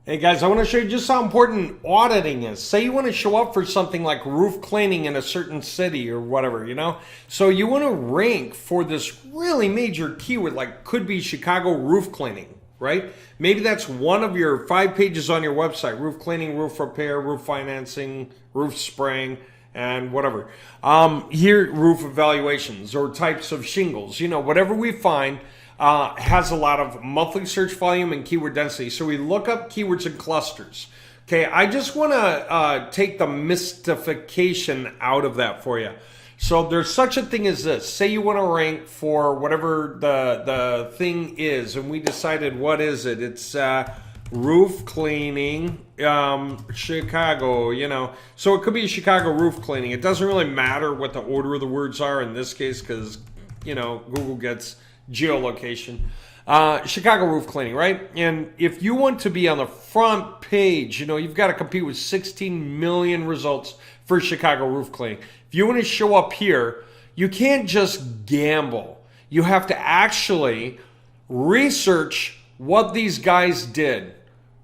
Hey guys, I want to show you just how important auditing is. Say you want to show up for something like roof cleaning in a certain city or whatever, you know? So you want to rank for this really major keyword, like could be Chicago roof cleaning, right? Maybe that's one of your 5 pages on your website: roof cleaning, roof repair, roof financing, roof spraying, and whatever. Here, roof evaluations or types of shingles, you know, whatever we find. Has a lot of monthly search volume and keyword density. So we look up keywords in clusters. Okay, I just want to take the mystification out of that for you. So there's such a thing as this. Say you want to rank for whatever the thing is, and we decided what is it? It's roof cleaning, Chicago, you know. So it could be Chicago roof cleaning. It doesn't really matter what the order of the words are in this case because, you know, Google gets geolocation. Chicago roof cleaning, right? And if you want to be on the front page, you know, you've got to compete with 16 million results for Chicago roof cleaning. If you want to show up here, you can't just gamble. You have to actually research what these guys did,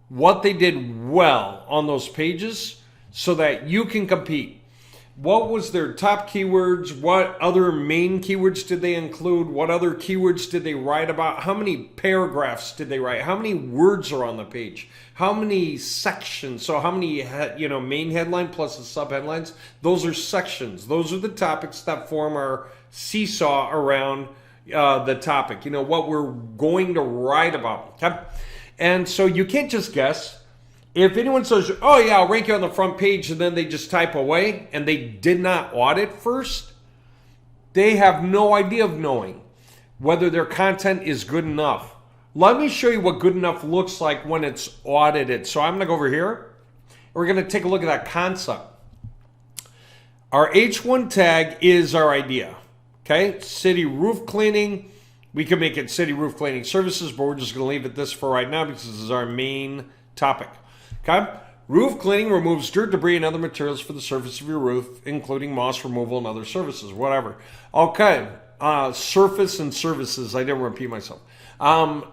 what they did well on those pages so that you can compete. What was their top keywords? What other main keywords did they include? What other keywords did they write about? How many paragraphs did they write? How many words are on the page? How many sections? So how many, main headline plus the subheadlines? Those are sections. Those are the topics that form our seesaw around the topic. You know, what we're going to write about. Okay? And so you can't just guess. If anyone says, oh yeah, I'll rank you on the front page, and then they just type away and they did not audit first, they have no idea of knowing whether their content is good enough. Let me show you what good enough looks like when it's audited. So I'm going to go over here. We're going to take a look at that concept. Our H1 tag is our idea. Okay, city roof cleaning. We can make it city roof cleaning services, but we're just going to leave it this for right now because this is our main topic. Okay? Roof cleaning removes dirt, debris, and other materials for the surface of your roof, including moss removal and other services, whatever. Okay, surface and services. I didn't repeat myself.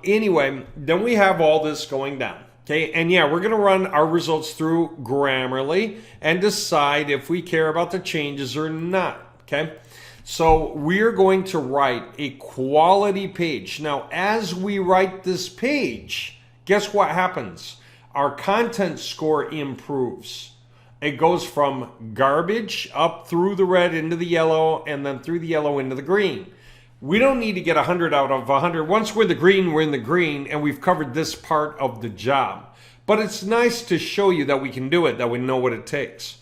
Anyway, then we have all this going down. Okay, and yeah, we're going to run our results through Grammarly and decide if we care about the changes or not. Okay, so we're going to write a quality page. Now, as we write this page, guess what happens? Our content score improves. It goes from garbage up through the red into the yellow and then through the yellow into the green. We don't need to get 100 out of 100. Once we're in the green and we've covered this part of the job. But it's nice to show you that we can do it, that we know what it takes.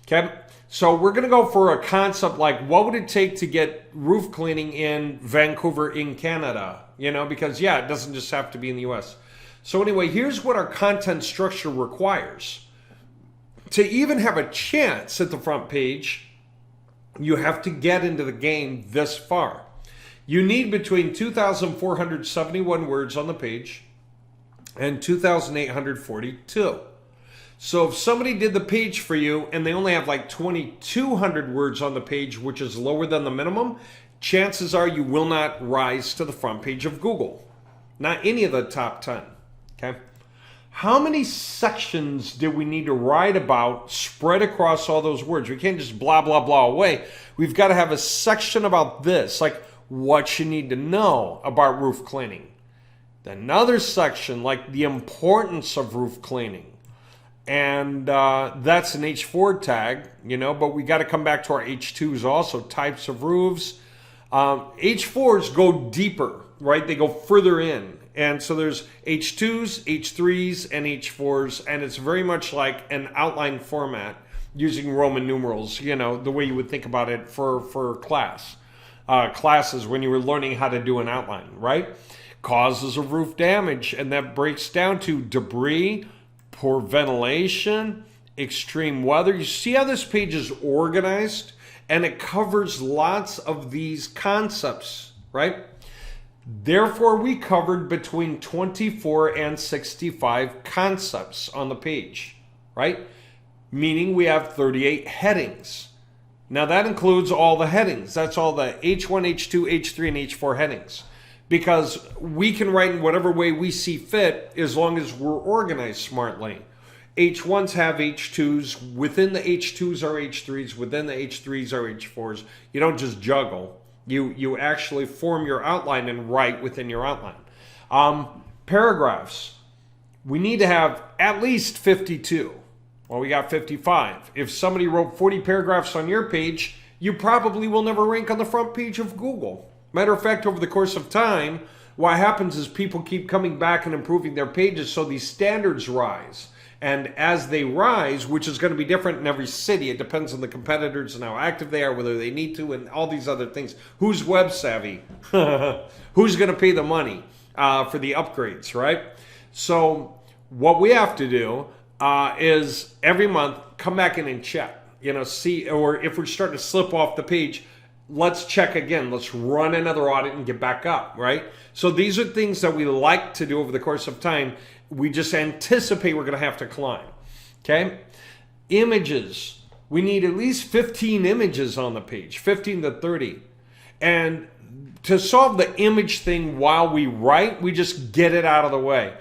Okay? So we're going to go for a concept like what would it take to get roof cleaning in Vancouver in Canada? You know, because yeah, it doesn't just have to be in the US. So anyway, here's what our content structure requires. To even have a chance at the front page, you have to get into the game this far. You need between 2,471 words on the page and 2,842. So if somebody did the page for you and they only have like 2,200 words on the page, which is lower than the minimum, chances are you will not rise to the front page of Google. Not any of the top 10. Okay. How many sections do we need to write about spread across all those words? We can't just blah, blah, blah away. We've got to have a section about this, like what you need to know about roof cleaning. Another section, like the importance of roof cleaning. And that's an H4 tag, you know, but we got to come back to our H2s also, types of roofs. H4s go deeper, right? They go further in. And so there's H2s, H3s, and H4s, and it's very much like an outline format using Roman numerals, you know, the way you would think about it for classes when you were learning how to do an outline, right? Causes of roof damage, and that breaks down to debris, poor ventilation, extreme weather. You see how this page is organized? And it covers lots of these concepts, right? Therefore, we covered between 24 and 65 concepts on the page, right? Meaning we have 38 headings. Now that includes all the headings. That's all the H1, H2, H3, and H4 headings. because we can write in whatever way we see fit as long as we're organized smartly. H1s have H2s. Within the H2s are H3s. Within the H3s are H4s. You don't just juggle. You actually form your outline and write within your outline. Paragraphs. We need to have at least 52. Well, we got 55. If somebody wrote 40 paragraphs on your page, you probably will never rank on the front page of Google. Matter of fact, over the course of time, what happens is people keep coming back and improving their pages, so these standards rise. And as they rise, which is going to be different in every city, it depends on the competitors and how active they are, whether they need to, and all these other things. Who's web savvy? Who's going to pay the money for the upgrades, right? So what we have to do is every month come back in and check, see, or if we're starting to slip off the page, let's check again. Let's run another audit and get back up, right? So these are things that we like to do over the course of time. We just anticipate we're going to have to climb, okay? Images. We need at least 15 images on the page, 15 to 30. And to solve the image thing while we write, we just get it out of the way.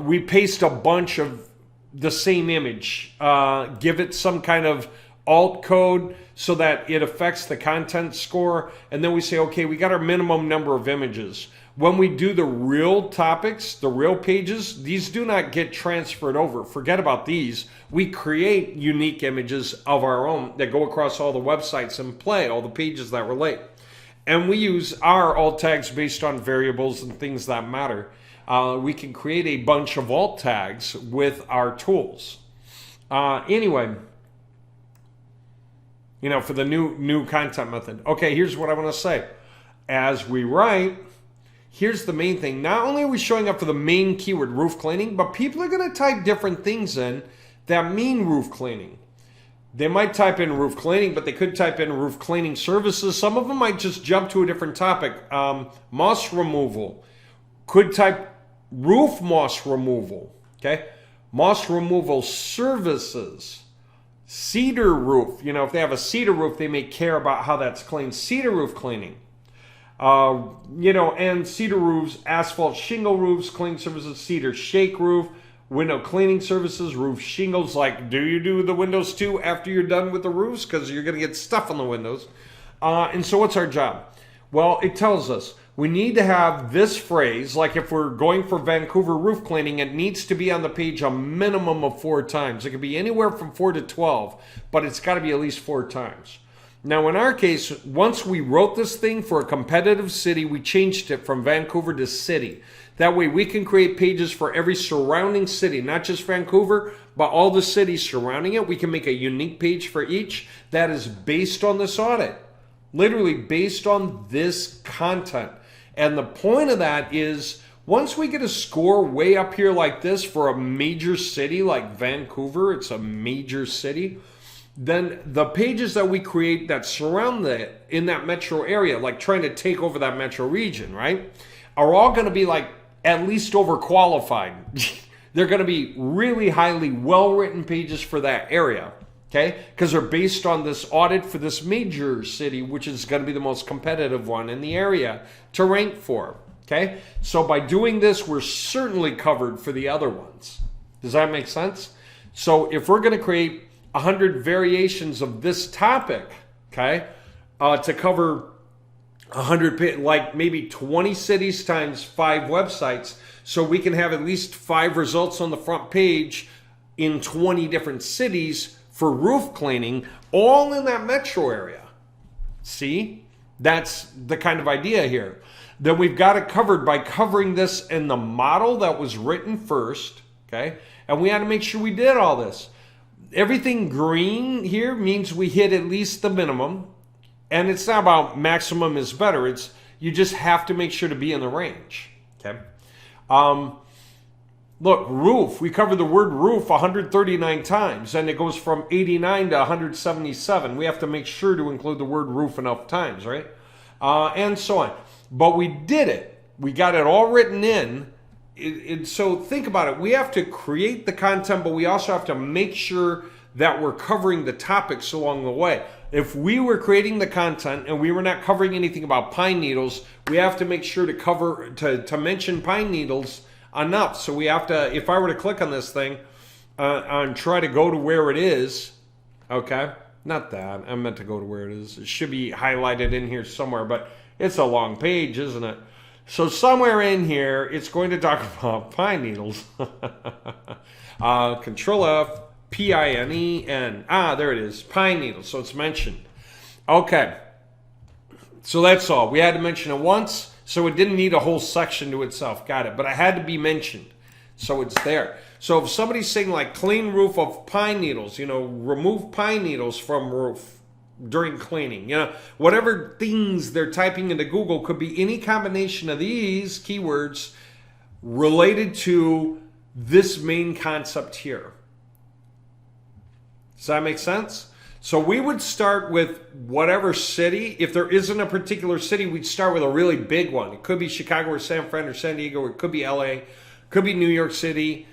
We paste a bunch of the same image, give it some kind of alt code so that it affects the content score, and then we say, okay, we got our minimum number of images. When we do the real topics, the real pages, these do not get transferred over. Forget about these. We create unique images of our own that go across all the websites and play all the pages that relate. And we use our alt tags based on variables and things that matter. We can create a bunch of alt tags with our tools. Anyway, for the new content method. Okay, here's what I want to say. As we write, here's the main thing. Not only are we showing up for the main keyword, roof cleaning, but people are going to type different things in that mean roof cleaning. They might type in roof cleaning, but they could type in roof cleaning services. Some of them might just jump to a different topic. Moss removal. Could type roof moss removal. Okay? Moss removal services. Cedar roof. If they have a cedar roof, they may care about how that's cleaned. Cedar roof cleaning. And cedar roofs, asphalt shingle roofs, cleaning services, cedar shake roof, window cleaning services, roof shingles. Like, do you do the windows too after you're done with the roofs? Because you're going to get stuff on the windows. And so what's our job? Well, it tells us we need to have this phrase, like if we're going for Vancouver roof cleaning, it needs to be on the page a minimum of 4 times. It could be anywhere from 4 to 12, but it's got to be at least 4 times. Now, in our case, once we wrote this thing for a competitive city, we changed it from Vancouver to city. That way we can create pages for every surrounding city, not just Vancouver, but all the cities surrounding it. We can make a unique page for each that is based on this audit, literally based on this content. And the point of that is, once we get a score way up here like this for a major city like Vancouver, it's a major city, then the pages that we create that surround that in that metro area, like trying to take over that metro region, right, are all going to be like at least overqualified. They're going to be really highly well-written pages for that area, okay, because they're based on this audit for this major city, which is going to be the most competitive one in the area to rank for, okay? So by doing this, we're certainly covered for the other ones. Does that make sense? So if we're going to create 100 variations of this topic, okay, to cover 100, like maybe 20 cities times 5 websites, so we can have at least 5 results on the front page in 20 different cities for roof cleaning, all in that metro area. See? That's the kind of idea here. Then we've got it covered by covering this in the model that was written first, okay? And we had to make sure we did all this. Everything green here means we hit at least the minimum. And it's not about maximum is better. It's you just have to make sure to be in the range. Okay. Look, roof. We covered the word roof 139 times, and it goes from 89 to 177. We have to make sure to include the word roof enough times, right? And so on. But we did it. We got it all written in. So think about it. We have to create the content, but we also have to make sure that we're covering the topics along the way. if we were creating the content and we were not covering anything about pine needles, we have to make sure to mention pine needles enough. So we have to, if I were to click on this thing and try to go to where it is, okay, not that, I meant to go to where it is. It should be highlighted in here somewhere, but it's a long page, isn't it? So somewhere in here, it's going to talk about pine needles. Control F, P-I-N-E-N. There it is, pine needles. So it's mentioned. Okay. So that's all. We had to mention it once, so it didn't need a whole section to itself. Got it. But it had to be mentioned. So it's there. So if somebody's saying like clean roof of pine needles, remove pine needles from roof during cleaning, whatever things they're typing into Google could be any combination of these keywords related to this main concept here. Does that make sense? So we would start with whatever city. If there isn't a particular city, we'd start with a really big one. It could be Chicago or San Fran or San Diego, or it could be LA, it could be New York City,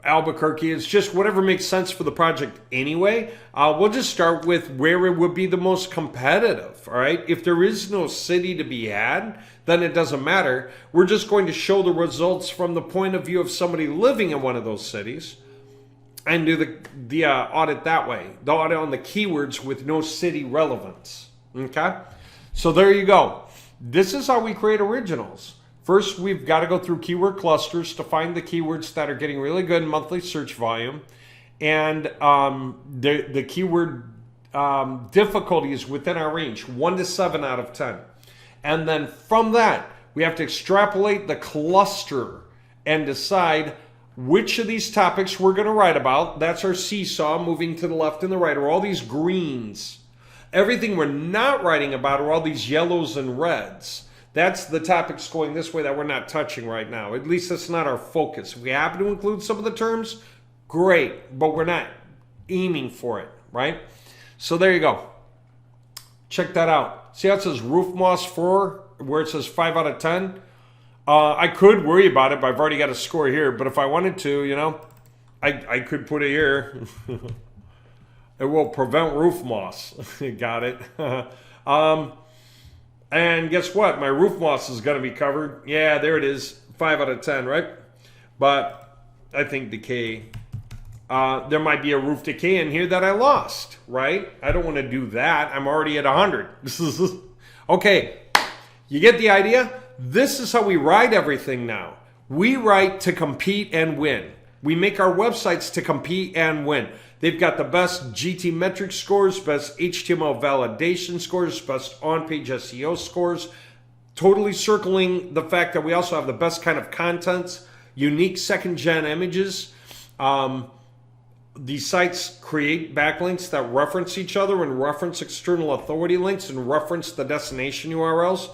Albuquerque. It's just whatever makes sense for the project anyway. We'll just start with where it would be the most competitive, all right? If there is no city to be had, then it doesn't matter. We're just going to show the results from the point of view of somebody living in one of those cities and do the audit that way. The audit on the keywords with no city relevance, okay? So there you go. This is how we create originals. First, we've got to go through keyword clusters to find the keywords that are getting really good monthly search volume. And the keyword difficulty is within our range, 1 to 7 out of 10. And then from that, we have to extrapolate the cluster and decide which of these topics we're going to write about. That's our seesaw moving to the left and the right, or all these greens. Everything we're not writing about are all these yellows and reds. That's the topics going this way that we're not touching right now. At least that's not our focus. If we happen to include some of the terms, great, but we're not aiming for it, right? So there you go. Check that out. See how it says roof moss 4, where it says 5 out of 10? I could worry about it, but I've already got a score here. But if I wanted to, I could put it here. It will prevent roof moss. Got it. And guess what? My roof moss is going to be covered. Yeah, there it is. 5 out of 10, right? But I think decay. There might be a roof decay in here that I lost, right? I don't want to do that. I'm already at 100. Okay, you get the idea? This is how we write everything now. We write to compete and win. We make our websites to compete and win. They've got the best GT metric scores, best HTML validation scores, best on-page SEO scores, totally circling the fact that we also have the best kind of content, unique second-gen images. These sites create backlinks that reference each other and reference external authority links and reference the destination URLs.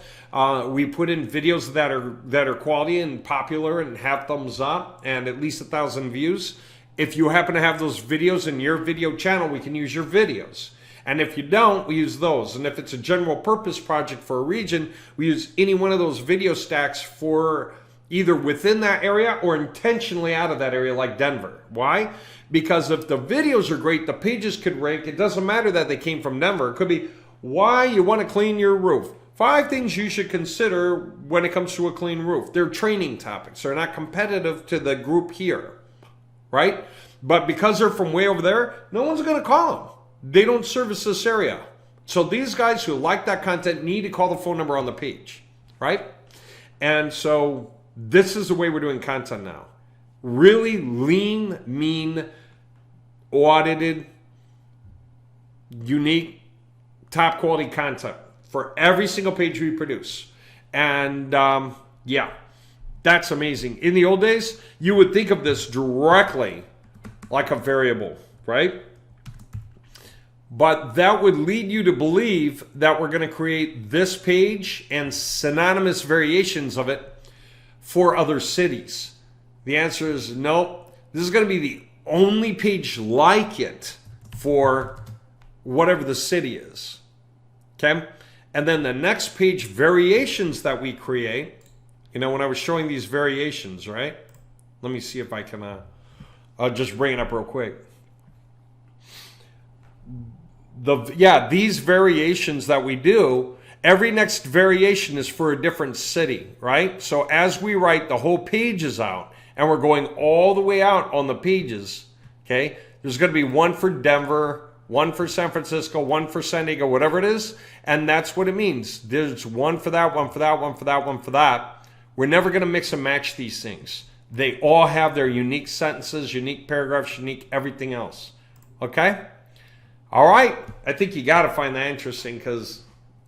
We put in videos that are quality and popular and have thumbs up and at least 1,000 views. If you happen to have those videos in your video channel, we can use your videos. And if you don't, we use those. And if it's a general purpose project for a region, we use any one of those video stacks for either within that area or intentionally out of that area, like Denver. Why? Because if the videos are great, the pages could rank. It doesn't matter that they came from Denver. It could be why you want to clean your roof. 5 things you should consider when it comes to a clean roof. They're training topics. They're not competitive to the group here, right? But because they're from way over there, no one's going to call them. They don't service this area. So these guys who like that content need to call the phone number on the page, right? And so this is the way we're doing content now. Really lean, mean, audited, unique, top quality content for every single page we produce. And yeah, that's amazing. In the old days, you would think of this directly like a variable, right? But that would lead you to believe that we're going to create this page and synonymous variations of it for other cities. The answer is no. This is going to be the only page like it for whatever the city is. Okay? And then the next page variations that we create, when I was showing these variations, right? Let me see if I can I'll just bring it up real quick. these variations that we do, every next variation is for a different city, right? So as we write the whole pages out, and we're going all the way out on the pages, okay, there's going to be one for Denver, one for San Francisco, one for San Diego, whatever it is, and that's what it means. There's one for that, one for that, one for that, one for that. We're never going to mix and match these things. They all have their unique sentences, unique paragraphs, unique everything else, okay? All right, I think you got to find that interesting because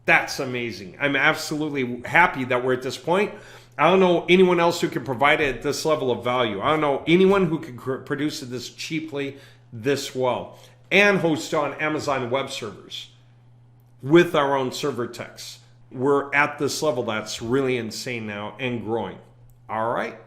that's amazing. I'm absolutely happy that we're at this point. I don't know anyone else who can provide it at this level of value. I don't know anyone who can produce it this cheaply, this well, and host on Amazon web servers with our own server techs. We're at this level that's really insane now and growing. All right.